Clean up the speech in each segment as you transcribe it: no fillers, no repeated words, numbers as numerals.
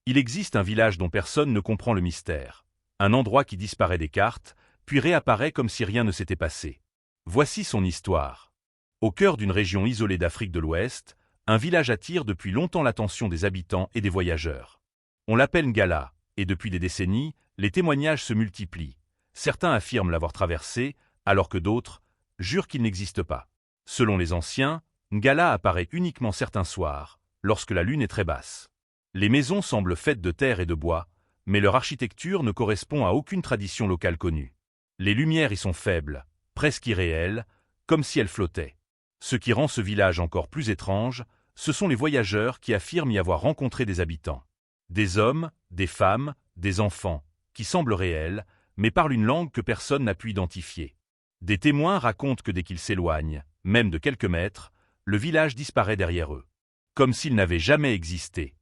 Il existe un village dont personne ne comprend le mystère. Un endroit qui disparaît des cartes, puis réapparaît comme si rien ne s'était passé. Voici son histoire. Au cœur d'une région isolée d'Afrique de l'Ouest, un village attire depuis longtemps l'attention des habitants et des voyageurs. On l'appelle Ngala, et depuis des décennies, les témoignages se multiplient. Certains affirment l'avoir traversé, alors que d'autres jurent qu'il n'existe pas. Selon les anciens, Ngala apparaît uniquement certains soirs, lorsque la lune est très basse. Les maisons semblent faites de terre et de bois, mais leur architecture ne correspond à aucune tradition locale connue. Les lumières y sont faibles, presque irréelles, comme si elles flottaient. Ce qui rend ce village encore plus étrange, ce sont les voyageurs qui affirment y avoir rencontré des habitants. Des hommes, des femmes, des enfants, qui semblent réels, mais parlent une langue que personne n'a pu identifier. Des témoins racontent que dès qu'ils s'éloignent, même de quelques mètres, le village disparaît derrière eux. Comme s'il n'avait jamais existé.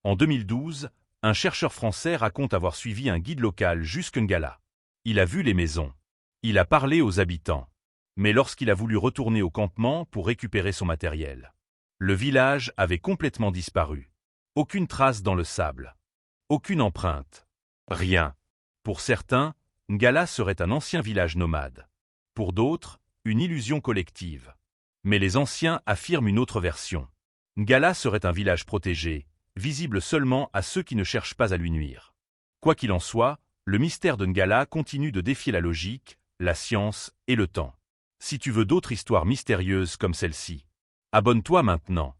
En 2012, un chercheur français raconte avoir suivi un guide local jusqu'à Ngala. Il a vu les maisons. Il a parlé aux habitants. Mais lorsqu'il a voulu retourner au campement pour récupérer son matériel, le village avait complètement disparu. Aucune trace dans le sable. Aucune empreinte. Rien. Pour certains, Ngala serait un ancien village nomade. Pour d'autres, une illusion collective. Mais les anciens affirment une autre version. Ngala serait un village protégé, visible seulement à ceux qui ne cherchent pas à lui nuire. Quoi qu'il en soit, le mystère de Ngala continue de défier la logique, la science et le temps. Si tu veux d'autres histoires mystérieuses comme celle-ci, abonne-toi maintenant.